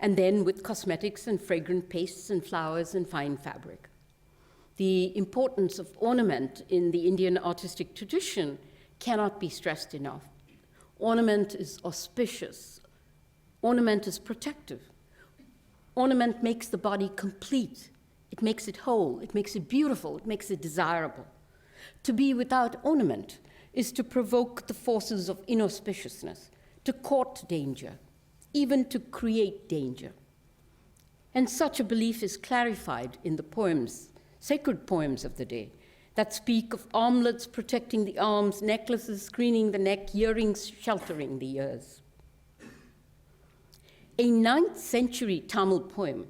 and then with cosmetics and fragrant pastes and flowers and fine fabric. The importance of ornament in the Indian artistic tradition cannot be stressed enough. Ornament is auspicious. Ornament is protective. Ornament makes the body complete. It makes it whole. It makes it beautiful. It makes it desirable. To be without ornament is to provoke the forces of inauspiciousness, to court danger, even to create danger. And such a belief is clarified in the poems, sacred poems of the day, that speak of armlets protecting the arms, necklaces screening the neck, earrings sheltering the ears. A 9th century Tamil poem,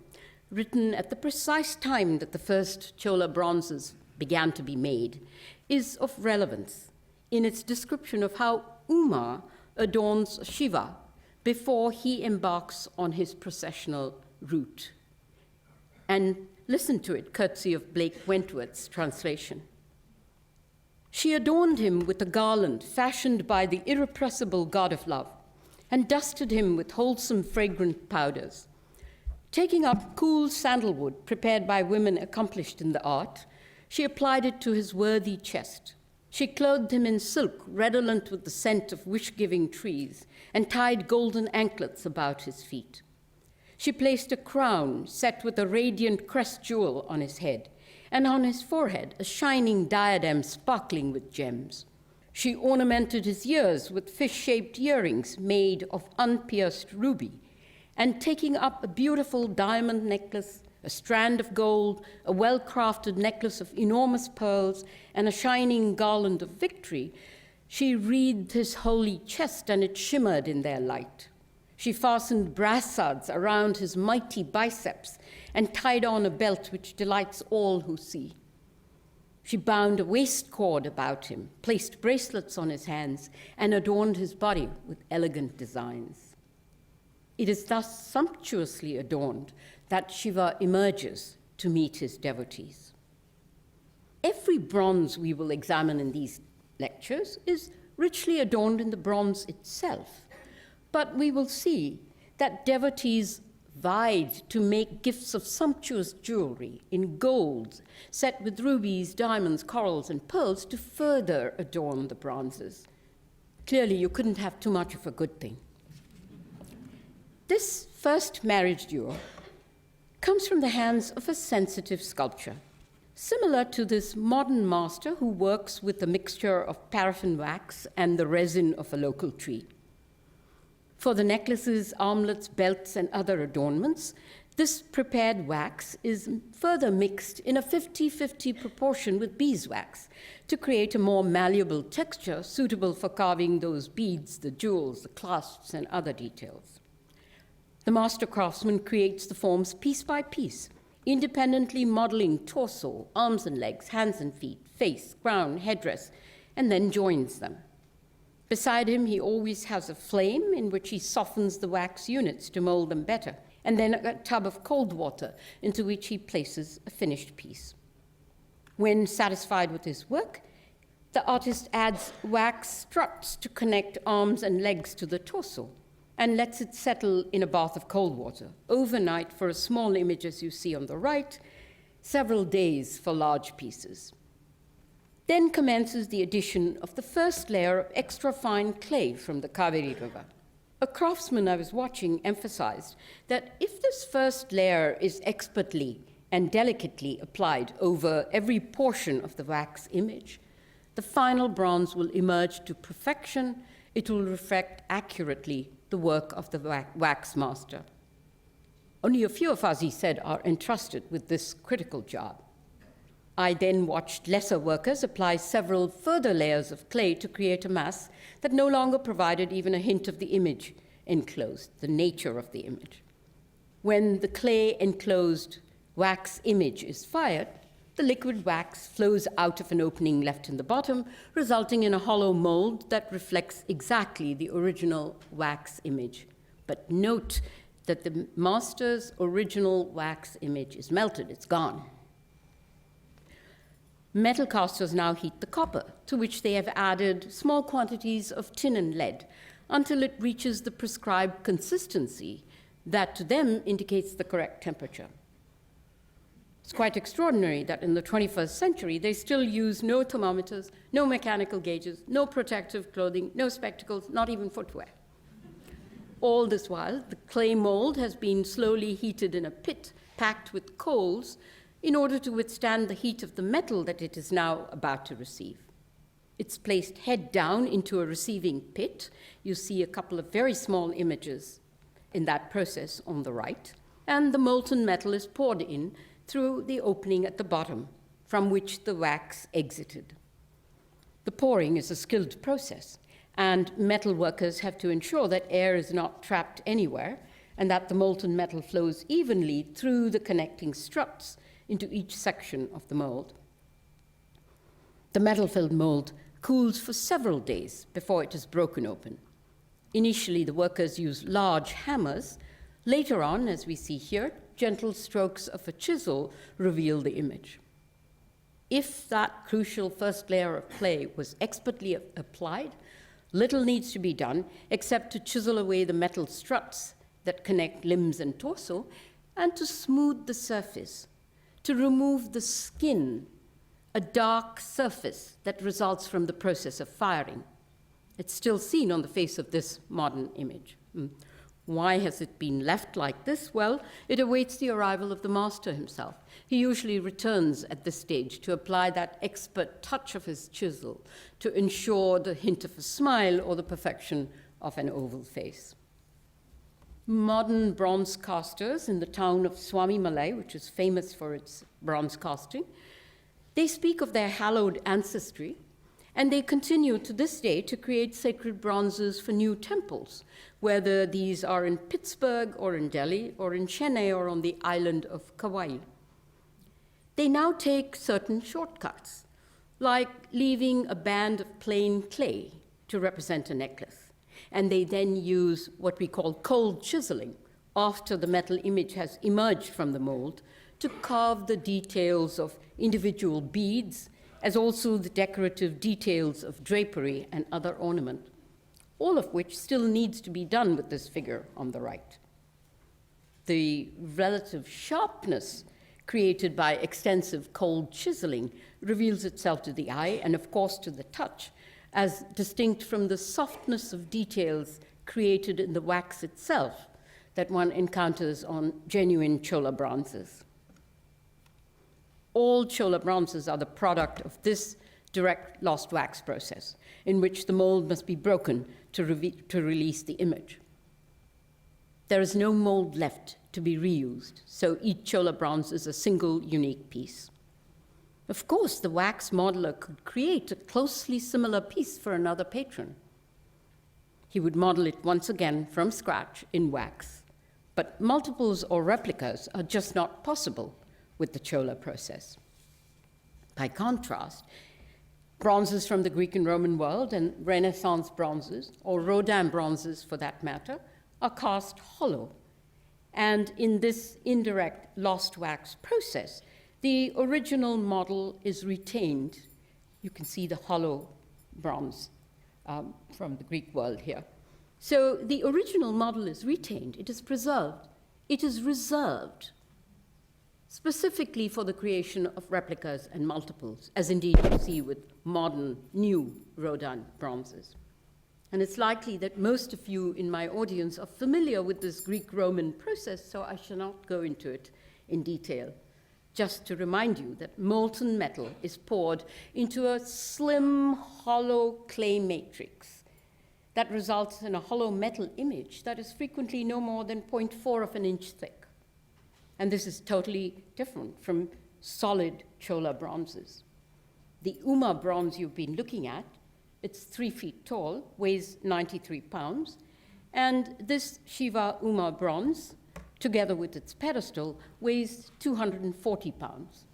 written at the precise time that the first Chola bronzes began to be made, is of relevance in its description of how Uma adorns Shiva before he embarks on his processional route. And listen to it, courtesy of Blake Wentworth's translation. She adorned him with a garland fashioned by the irrepressible god of love, and dusted him with wholesome fragrant powders. Taking up cool sandalwood prepared by women accomplished in the art, she applied it to his worthy chest. She clothed him in silk redolent with the scent of wish-giving trees, and tied golden anklets about his feet. She placed a crown set with a radiant crest jewel on his head, and on his forehead a shining diadem sparkling with gems. She ornamented his ears with fish-shaped earrings made of unpierced ruby, and taking up a beautiful diamond necklace, a strand of gold, a well-crafted necklace of enormous pearls, and a shining garland of victory, she wreathed his holy chest, and it shimmered in their light. She fastened brass studs around his mighty biceps and tied on a belt which delights all who see. She bound a waist cord about him, placed bracelets on his hands, and adorned his body with elegant designs. It is thus sumptuously adorned that Shiva emerges to meet his devotees. Every bronze we will examine in these lectures is richly adorned in the bronze itself, but we will see that devotees vied to make gifts of sumptuous jewelry in gold, set with rubies, diamonds, corals, and pearls to further adorn the bronzes. Clearly, you couldn't have too much of a good thing. This first marriage duo comes from the hands of a sensitive sculptor, similar to this modern master who works with a mixture of paraffin wax and the resin of a local tree. For the necklaces, armlets, belts, and other adornments, this prepared wax is further mixed in a 50-50 proportion with beeswax to create a more malleable texture suitable for carving those beads, the jewels, the clasps, and other details. The master craftsman creates the forms piece by piece, independently modeling torso, arms and legs, hands and feet, face, crown, headdress, and then joins them. Beside him, he always has a flame in which he softens the wax units to mold them better, and then a tub of cold water into which he places a finished piece. When satisfied with his work, the artist adds wax struts to connect arms and legs to the torso, and lets it settle in a bath of cold water, overnight for a small image as you see on the right, several days for large pieces. Then commences the addition of the first layer of extra fine clay from the Kaveri River. A craftsman I was watching emphasized that if this first layer is expertly and delicately applied over every portion of the wax image, the final bronze will emerge to perfection. It will reflect accurately the work of the wax master. Only a few of us, he said, are entrusted with this critical job. I then watched lesser workers apply several further layers of clay to create a mass that no longer provided even a hint of the image enclosed, the nature of the image. When the clay-enclosed wax image is fired, the liquid wax flows out of an opening left in the bottom, resulting in a hollow mold that reflects exactly the original wax image, But note that the master's original wax image is melted, it's gone. Metal casters now heat the copper, to which they have added small quantities of tin and lead, until it reaches the prescribed consistency that to them indicates the correct temperature. It's quite extraordinary that in the 21st century, they still use no thermometers, no mechanical gauges, no protective clothing, no spectacles, not even footwear. All this while, the clay mold has been slowly heated in a pit packed with coals in order to withstand the heat of the metal that it is now about to receive. It's placed head down into a receiving pit. You see a couple of very small images in that process on the right, and the molten metal is poured in through the opening at the bottom, from which the wax exited. The pouring is a skilled process, and metal workers have to ensure that air is not trapped anywhere and that the molten metal flows evenly through the connecting struts into each section of the mold. The metal-filled mold cools for several days before it is broken open. Initially, the workers use large hammers. Later on, as we see here, gentle strokes of a chisel reveal the image. If that crucial first layer of clay was expertly applied, little needs to be done except to chisel away the metal struts that connect limbs and torso, and to smooth the surface, to remove the skin, a dark surface that results from the process of firing. It's still seen on the face of this modern image. Why has it been left like this? Well, it awaits the arrival of the master himself. He usually returns at this stage to apply that expert touch of his chisel to ensure the hint of a smile or the perfection of an oval face. Modern bronze casters in the town of Swami Malay, which is famous for its bronze casting, they speak of their hallowed ancestry, and they continue to this day to create sacred bronzes for new temples, whether these are in Pittsburgh or in Delhi or in Chennai or on the island of Kauai. They now take certain shortcuts, like leaving a band of plain clay to represent a necklace. And they then use what we call cold chiseling after the metal image has emerged from the mold to carve the details of individual beads, as also the decorative details of drapery and other ornament, all of which still needs to be done with this figure on the right. The relative sharpness created by extensive cold chiseling reveals itself to the eye and, of course, to the touch, as distinct from the softness of details created in the wax itself that one encounters on genuine Chola bronzes. All Chola bronzes are the product of this direct lost wax process, in which the mold must be broken to release the image. There is no mold left to be reused, so each Chola bronze is a single, unique piece. Of course, the wax modeler could create a closely similar piece for another patron. He would model it once again from scratch in wax, but multiples or replicas are just not possible with the Chola process. By contrast, bronzes from the Greek and Roman world and Renaissance bronzes, or Rodin bronzes for that matter, are cast hollow. And in this indirect lost wax process, the original model is retained. You can see the hollow bronze from the Greek world here. So the original model is retained, it is preserved, it is reserved, specifically for the creation of replicas and multiples, as indeed you see with modern, new Rodin bronzes. And it's likely that most of you in my audience are familiar with this Greek-Roman process, so I shall not go into it in detail. Just to remind you that molten metal is poured into a slim, hollow clay matrix that results in a hollow metal image that is frequently no more than 0.4 of an inch thick. And this is totally different from solid Chola bronzes. The Uma bronze you've been looking at, it's 3 feet tall, weighs 93 pounds, and this Shiva Uma bronze, together with its pedestal, weighs 240 pounds.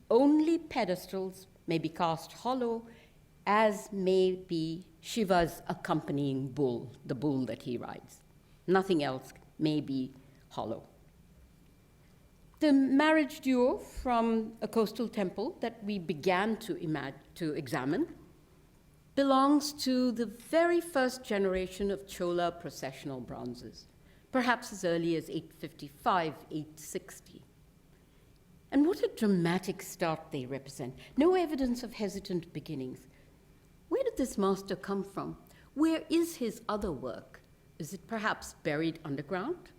Only pedestals may be cast hollow, as may be Shiva's accompanying bull, the bull that he rides. Nothing else may be hollow. The marriage duo from a coastal temple that we began to examine belongs to the very first generation of Chola processional bronzes, perhaps as early as 855, 860. And what a dramatic start they represent. No evidence of hesitant beginnings. Where did this master come from? Where is his other work? Is it perhaps buried underground?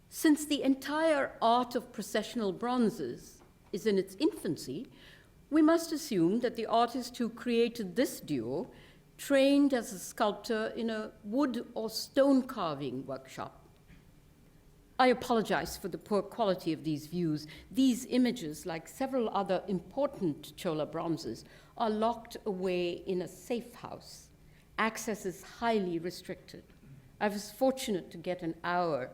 Since the entire art of processional bronzes is in its infancy, we must assume that the artist who created this duo trained as a sculptor in a wood or stone carving workshop. I apologize for the poor quality of these views. These images, like several other important Chola bronzes, are locked away in a safe house. Access is highly restricted. I was fortunate to get an hour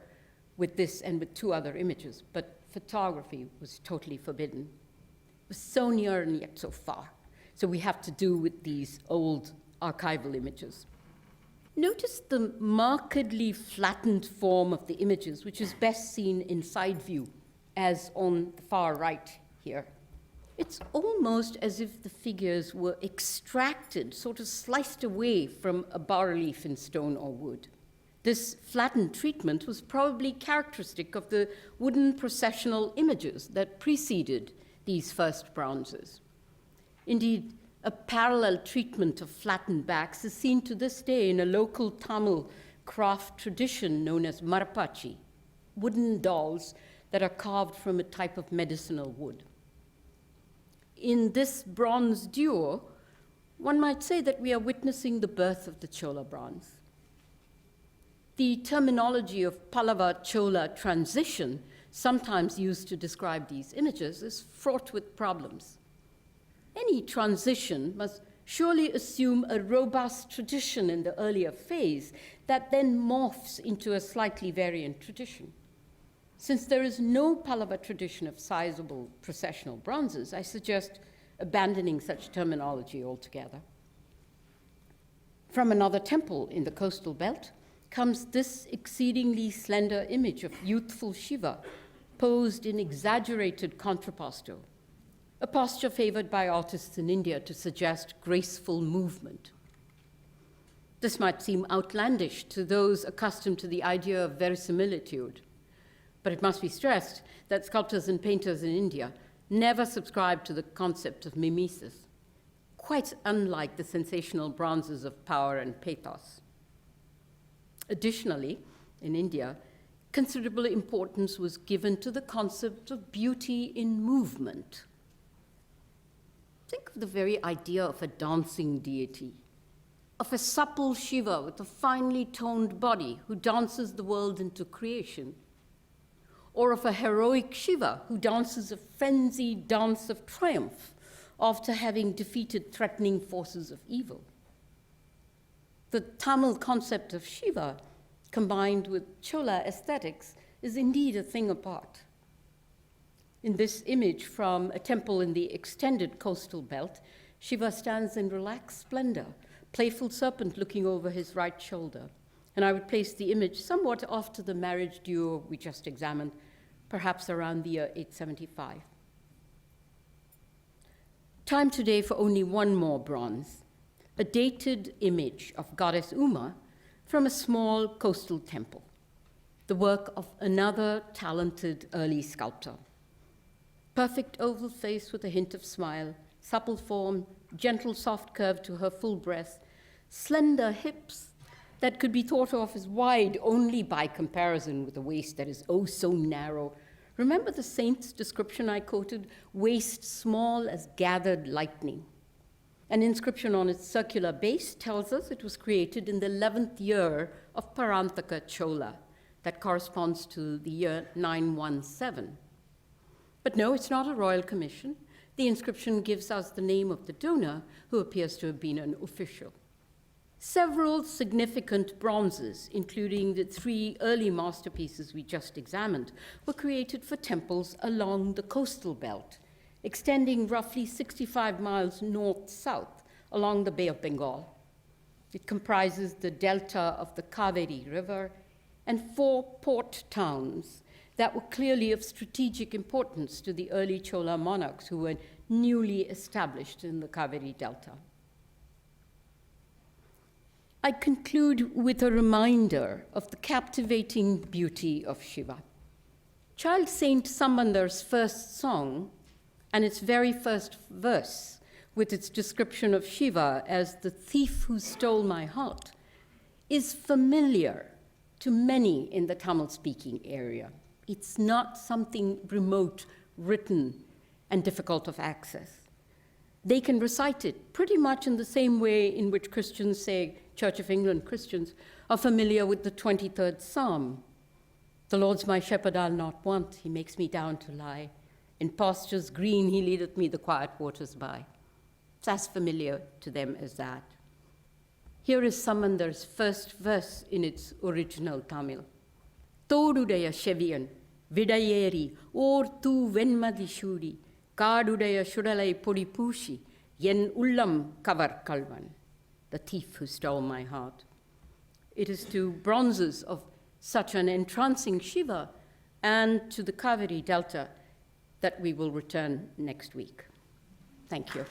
with this and with 2 other images, but photography was totally forbidden. It was so near and yet so far. So we have to do with these old archival images. Notice the markedly flattened form of the images, which is best seen in side view, as on the far right here. It's almost as if the figures were extracted, sort of sliced away from a bas-relief in stone or wood. This flattened treatment was probably characteristic of the wooden processional images that preceded these first bronzes. Indeed, a parallel treatment of flattened backs is seen to this day in a local Tamil craft tradition known as Marapachi, wooden dolls that are carved from a type of medicinal wood. In this bronze duo, one might say that we are witnessing the birth of the Chola bronze. The terminology of Pallava-Chola transition, sometimes used to describe these images, is fraught with problems. Any transition must surely assume a robust tradition in the earlier phase that then morphs into a slightly variant tradition. Since there is no Pallava tradition of sizable processional bronzes, I suggest abandoning such terminology altogether. From another temple in the coastal belt comes this exceedingly slender image of youthful Shiva, posed in exaggerated contrapposto, a posture favored by artists in India to suggest graceful movement. This might seem outlandish to those accustomed to the idea of verisimilitude, but it must be stressed that sculptors and painters in India never subscribed to the concept of mimesis, quite unlike the sensational bronzes of power and pathos. Additionally, in India, considerable importance was given to the concept of beauty in movement. Think of the very idea of a dancing deity, of a supple Shiva with a finely toned body who dances the world into creation, or of a heroic Shiva who dances a frenzied dance of triumph after having defeated threatening forces of evil. The Tamil concept of Shiva, combined with Chola aesthetics, is indeed a thing apart. In this image from a temple in the extended coastal belt, Shiva stands in relaxed splendor, playful serpent looking over his right shoulder. And I would place the image somewhat after the marriage duo we just examined, perhaps around the year 875. Time today for only one more bronze, a dated image of goddess Uma from a small coastal temple, the work of another talented early sculptor. Perfect oval face with a hint of smile, supple form, gentle soft curve to her full breast, slender hips that could be thought of as wide only by comparison with a waist that is oh so narrow. Remember the saint's description I quoted, waist small as gathered lightning. An inscription on its circular base tells us it was created in the 11th year of Parantaka Chola. That corresponds to the year 917. But no, it's not a royal commission. The inscription gives us the name of the donor, who appears to have been an official. Several significant bronzes, including the 3 early masterpieces we just examined, were created for temples along the coastal belt, extending roughly 65 miles north-south along the Bay of Bengal. It comprises the delta of the Kaveri River and 4 port towns that were clearly of strategic importance to the early Chola monarchs who were newly established in the Kaveri Delta. I conclude with a reminder of the captivating beauty of Shiva. Child Saint Sambandar's first song and its very first verse, with its description of Shiva as the thief who stole my heart, is familiar to many in the Tamil-speaking area. It's not something remote, written, and difficult of access. They can recite it pretty much in the same way in which Christians, say Church of England Christians, are familiar with the 23rd Psalm. The Lord's my shepherd, I'll not want. He makes me down to lie. In pastures green, he leadeth me the quiet waters by. It's as familiar to them as that. Here is Samandar's first verse in its original Tamil. Todudaya Sheviyan, Vidayeri, or tu venmadi shudi, Kadudaya Shudalai Podipushi, Yen Ullam Kavar Kalvan, the thief who stole my heart. It is to bronzes of such an entrancing Shiva and to the Kaveri Delta that we will return next week. Thank you.